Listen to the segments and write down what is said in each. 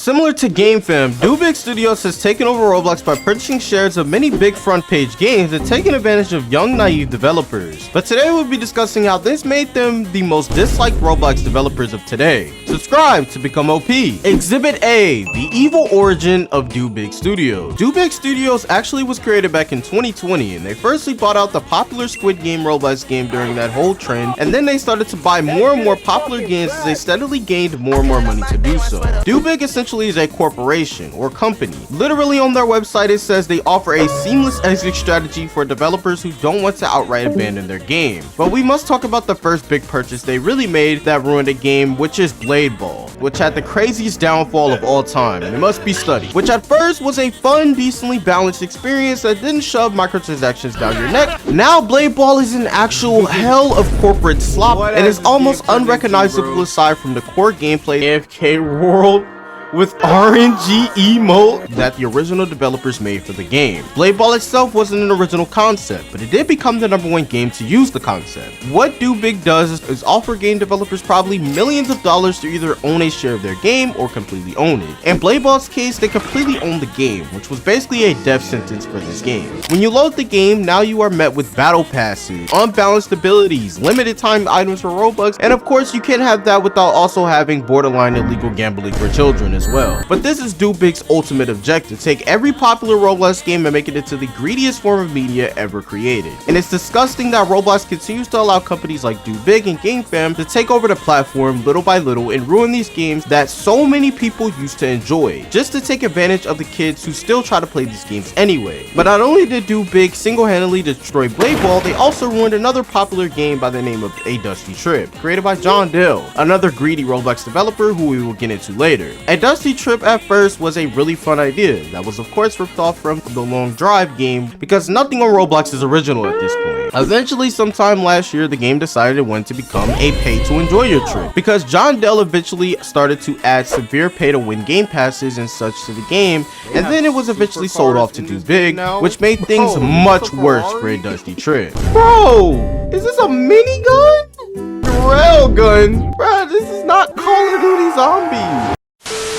Similar to GameFam, DoBig Studios has taken over Roblox by purchasing shares of many big front page games and taking advantage of young naive developers. But today we'll be discussing how this made them the most disliked Roblox developers of today. Subscribe to become OP. Exhibit A, the evil origin of DoBig Studios. DoBig Studios actually was created back in 2020, and they firstly bought out the popular Squid Game Roblox game during that whole trend, and then they started to buy more and more popular games as they steadily gained more and more money to do so. DoBig essentially is a corporation or company. Literally on their website it says they offer a seamless exit strategy for developers who don't want to outright abandon their game. But we must talk about the first big purchase they really made that ruined a game, which is Blade Ball, which had the craziest downfall of all time, and it must be studied. Which at first was a fun, decently balanced experience that didn't shove microtransactions down your neck. Now Blade Ball is an actual hell of corporate slop and is almost unrecognizable aside from the core gameplay AFK world with RNG emote that the original developers made for the game. Blade Ball itself wasn't an original concept, but it did become the #1 game to use the concept. What DoBig does is offer game developers probably millions of dollars to either own a share of their game or completely own it. In Blade Ball's case, they completely owned the game, which was basically a death sentence for this game. When you load the game, now you are met with battle passes, unbalanced abilities, limited time items for Robux, and of course you can't have that without also having borderline illegal gambling for children as well. But this is DoBig's ultimate objective: take every popular Roblox game and make it into the greediest form of media ever created. And it's disgusting that Roblox continues to allow companies like DoBig and GameFam to take over the platform little by little and ruin these games that so many people used to enjoy, just to take advantage of the kids who still try to play these games anyway. But not only did DoBig single-handedly destroy Blade Ball, they also ruined another popular game by the name of A Dusty Trip, created by John Dill, another greedy Roblox developer who we will get into later. A Dusty Trip at first was a really fun idea that was of course ripped off from the Long Drive game, because nothing on Roblox is original at this point. Eventually, sometime last year, the game decided it wanted to become a pay to enjoy your trip, because John Dell eventually started to add severe pay to win game passes and such to the game, and then it was eventually sold off to DoBig, which made things much worse for A Dusty Trip. Bro, is this a minigun? Railgun? Bruh, this is not Call of Duty Zombies.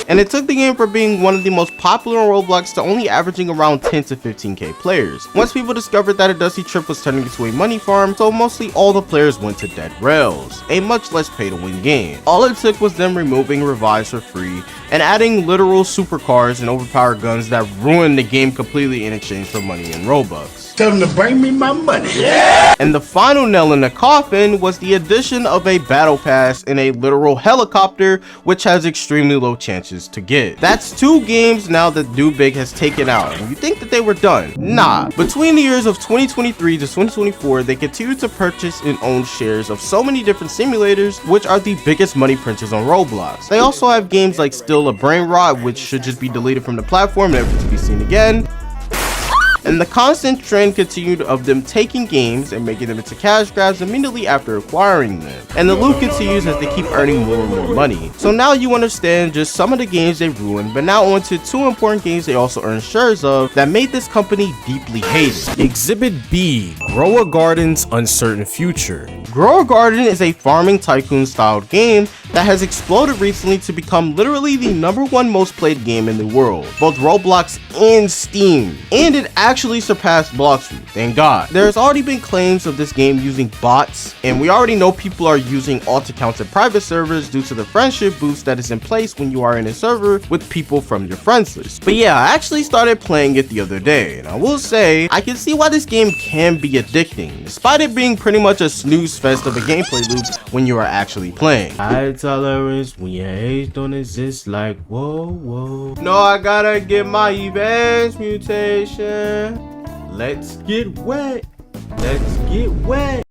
And it took the game from being one of the most popular on Roblox to only averaging around 10 to 15k players. Once people discovered that A Dusty Trip was turning into a money farm, so mostly all the players went to Dead Rails, a much less pay to win game. All it took was them removing revives for free and adding literal supercars and overpowered guns that ruined the game completely in exchange for money in Robux. Tell them to bring me my money. Yeah! And the final nail in the coffin was the addition of a battle pass in a literal helicopter, which has extremely low chances to get. That's 2 games now that DoBig has taken out, and you think that they were done? Nah. Between the years of 2023 to 2024, they continued to purchase and own shares of so many different simulators, which are the biggest money printers on Roblox. They also have games like Still a Brain Rot, which should just be deleted from the platform, never to be seen again. And the constant trend continued of them taking games and making them into cash grabs immediately after acquiring them. And the loop continues as they keep earning more and more money. So now you understand just some of the games they ruined, but now on to 2 important games they also earned shares of that made this company deeply hated. Exhibit B, Grow a Garden's Uncertain Future. Grow a Garden is a farming tycoon styled game that has exploded recently to become literally the #1 most played game in the world, both Roblox and Steam. And it actually surpassed Bloxroot, thank God. There's already been claims of this game using bots, and we already know people are using alt accounts and private servers due to the friendship boost that is in place when you are in a server with people from your friends list. But yeah, I actually started playing it the other day, and I will say, I can see why this game can be addicting, despite it being pretty much a snooze fest of a gameplay loop when you are actually playing. High tolerance when your age don't exist, like whoa, whoa. No, I gotta get my advanced mutation. Let's get wet. Let's get wet.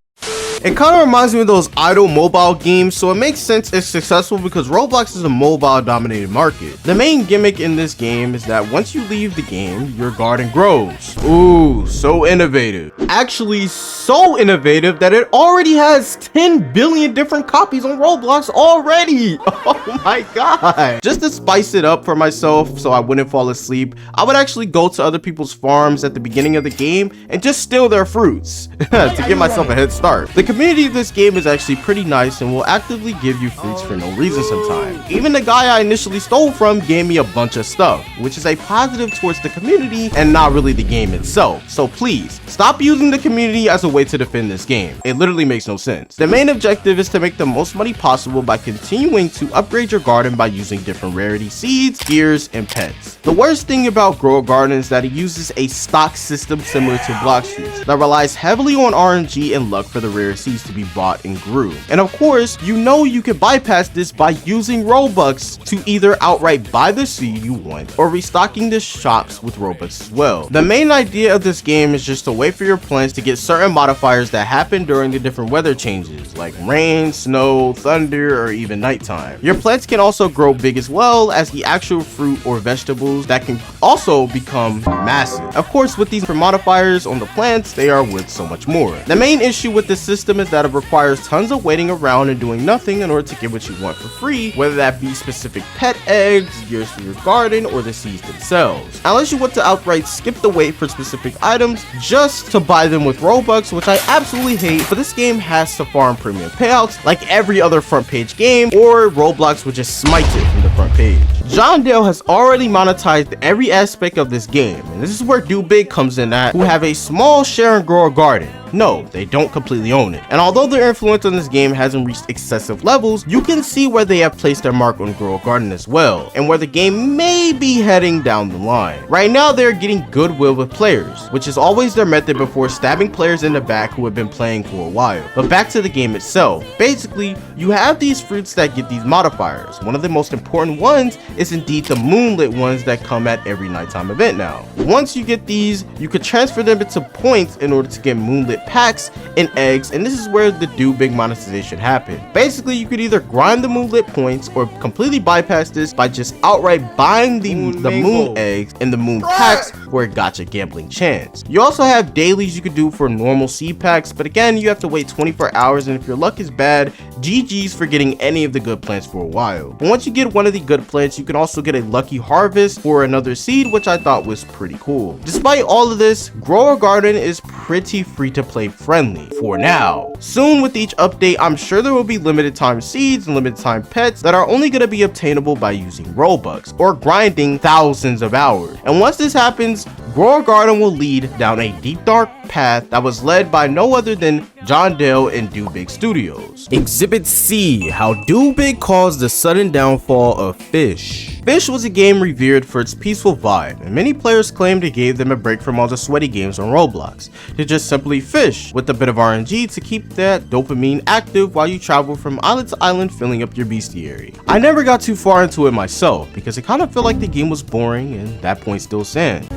It kind of reminds me of those idle mobile games, so it makes sense it's successful because Roblox is a mobile dominated market. The main gimmick in this game is that once you leave the game, your garden grows. Ooh, so innovative. Actually, so innovative that it already has 10 billion different copies on Roblox already. Oh my god. Just to spice it up for myself so I wouldn't fall asleep, I would actually go to other people's farms at the beginning of the game and just steal their fruits to give myself a head start. The community of this game is actually pretty nice and will actively give you fruits for no reason sometimes. Even the guy I initially stole from gave me a bunch of stuff, which is a positive towards the community and not really the game itself. So please, stop using the community as a way to defend this game. It literally makes no sense. The main objective is to make the most money possible by continuing to upgrade your garden by using different rarity seeds, gears, and pets. The worst thing about Grow a Garden is that it uses a stock system similar to Block Streets that relies heavily on RNG and luck for the rare seeds to be bought and grew. And of course, you know you can bypass this by using Robux to either outright buy the seed you want or restocking the shops with Robux as well. The main idea of this game is just to wait for your plants to get certain modifiers that happen during the different weather changes like rain, snow, thunder, or even nighttime. Your plants can also grow big as well as the actual fruit or vegetables that can also become massive. Of course, with these modifiers on the plants, they are worth so much more. The main issue with this system is that it requires tons of waiting around and doing nothing in order to get what you want for free, whether that be specific pet eggs, gears for your garden, or the seeds themselves. Unless you want to outright skip the wait for specific items just to buy them with Robux, which I absolutely hate, but this game has to farm premium payouts like every other front page game, or Roblox would just smite it from the front page. John Dale has already monetized every aspect of this game, and this is where DoBig comes in at, who have a small share in Grow a Garden. No, they don't completely own it. And although their influence on this game hasn't reached excessive levels, you can see where they have placed their mark on Grow a Garden as well, and where the game may be heading down the line. Right now, they're getting goodwill with players, which is always their method before stabbing players in the back who have been playing for a while. But back to the game itself. Basically, you have these fruits that get these modifiers. One of the most important ones is indeed the moonlit ones that come at every nighttime event now. Once you get these, you could transfer them into points in order to get moonlit packs and eggs, and this is where the DoBig monetization happened. Basically, you could either grind the moonlit points or completely bypass this by just outright buying the moon eggs and the moon packs for a gacha gambling chance. You also have dailies you could do for normal seed packs, but again, you have to wait 24 hours, and if your luck is bad, GG's for getting any of the good plants for a while. But once you get one of the good plants, you can also get a lucky harvest for another seed, which I thought was pretty cool. Despite all of this, Grow a Garden is pretty free to play friendly for now. Soon with each update, I'm sure there will be limited time seeds and limited time pets that are only going to be obtainable by using Robux or grinding thousands of hours. And once this happens, Grow a Garden will lead down a deep dark path that was led by no other than John Dale and DoBig Studios. Exhibit C, how DoBig caused the sudden downfall of Fish. Fish was a game revered for its peaceful vibe, and many players claimed it gave them a break from all the sweaty games on Roblox, to just simply fish with a bit of RNG to keep that dopamine active while you travel from island to island filling up your bestiary. I never got too far into it myself because it kind of felt like the game was boring, and that point still stands.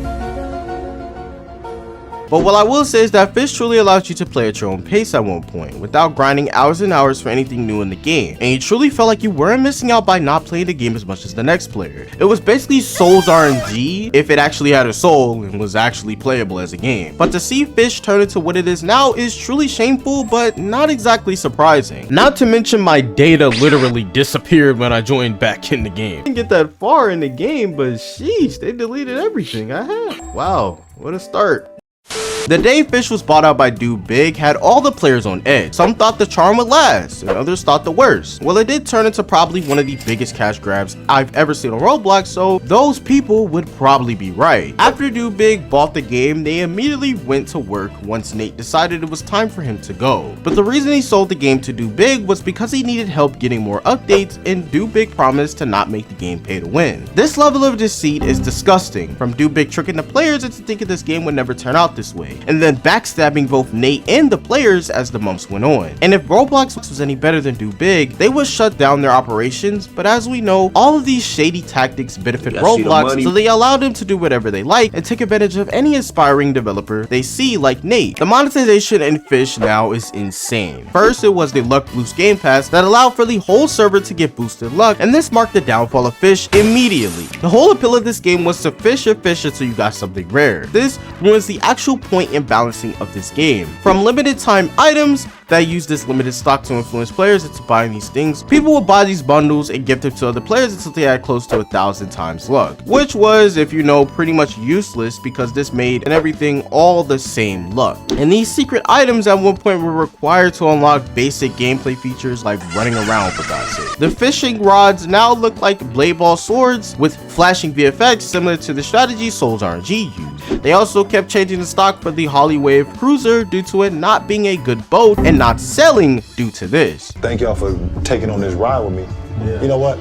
But what I will say is that Fish truly allows you to play at your own pace at one point, without grinding hours and hours for anything new in the game, and you truly felt like you weren't missing out by not playing the game as much as the next player. It was basically Soul's RNG if it actually had a soul and was actually playable as a game. But to see Fish turn into what it is now is truly shameful, but not exactly surprising. Not to mention my data literally disappeared when I joined back in the game. I didn't get that far in the game, but sheesh, they deleted everything I had. Wow, what a start. The day Fish was bought out by DoBig had all the players on edge. Some thought the charm would last, and others thought the worst. Well, it did turn into probably one of the biggest cash grabs I've ever seen on Roblox, so those people would probably be right. After DoBig bought the game, they immediately went to work once Nate decided it was time for him to go. But the reason he sold the game to DoBig was because he needed help getting more updates, and DoBig promised to not make the game pay to win. This level of deceit is disgusting, from DoBig tricking the players into thinking this game would never turn out this way, and then backstabbing both Nate and the players as the months went on. And if Roblox was any better than DoBig, they would shut down their operations, but as we know, all of these shady tactics benefit Roblox, so they allowed them to do whatever they like and take advantage of any aspiring developer they see, like Nate. The monetization in Fish now is insane. First, it was the Luck Boost Game Pass that allowed for the whole server to get boosted luck, and this marked the downfall of Fish immediately. The whole appeal of this game was to fish until you got something rare. This ruins the actual point in balancing of this game. From limited time items that use this limited stock to influence players into buying these things. People would buy these bundles and gift them to other players until they had close to 1,000 times luck, which was, if you know, pretty much useless because this made and everything all the same luck. And these secret items at one point were required to unlock basic gameplay features like running around, for God's sake. The fishing rods now look like blade ball swords with flashing VFX similar to the strategy Souls RNG used. They also kept changing the stock for the Holly Wave Cruiser due to it not being a good boat and not selling due to this. Thank y'all for taking on this ride with me. Yeah. You know what?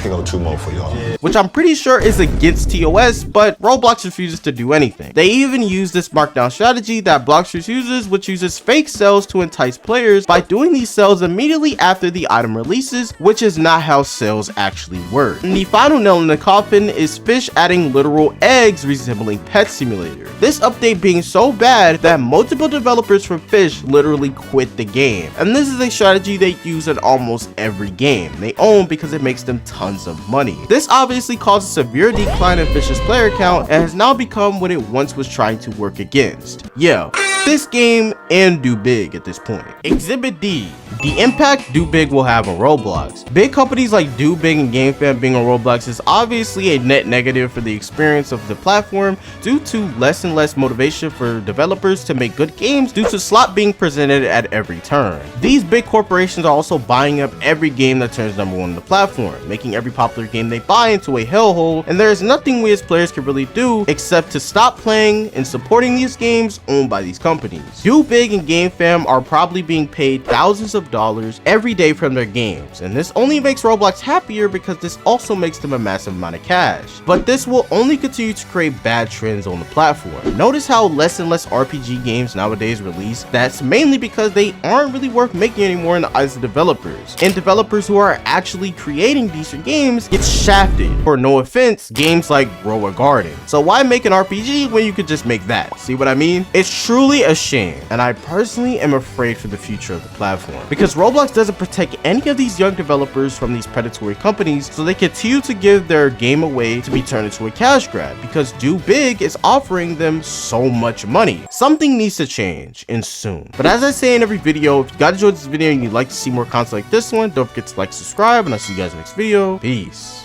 Here go 2 more for y'all. Which I'm pretty sure is against TOS, but Roblox refuses to do anything. They even use this markdown strategy that Blockstreet uses, which uses fake sales to entice players by doing these sales immediately after the item releases, which is not how sales actually work. And the final nail in the coffin is Fish adding literal eggs resembling Pet Simulator. This update being so bad that multiple developers from Fish literally quit the game. And this is a strategy they use in almost every game they own because it makes them tons of money. This obviously caused a severe decline in Fish's player count and has now become what it once was trying to work against. Yeah, this game and DoBig at this point. Exhibit D. The impact DoBig will have on Roblox. Big companies like DoBig and GameFam being on Roblox is obviously a net negative for the experience of the platform due to less and less motivation for developers to make good games due to slop being presented at every turn. These big corporations are also buying up every game that turns #1 on the platform, making every popular game they buy into a hellhole, and there is nothing we as players can really do except to stop playing and supporting these games owned by these companies. DoBig and GameFam are probably being paid thousands of dollars every day from their games, and this only makes Roblox happier because this also makes them a massive amount of cash. But this will only continue to create bad trends on the platform. Notice how less and less RPG games nowadays release. That's mainly because they aren't really worth making anymore in the eyes of developers, and developers who are actually creating decent games get shafted for, no offense, games like Grow a Garden. So why make an RPG when you could just make that? See what I mean? It's truly a shame, and I personally am afraid for the future of the platform because Roblox doesn't protect any of these young developers from these predatory companies, so they continue to give their game away to be turned into a cash grab because DoBig is offering them so much money. Something needs to change, and soon. But as I say in every video, if you guys enjoyed this video and you'd like to see more content like this one, don't forget to like, subscribe, and I'll see you guys in the next video. Peace.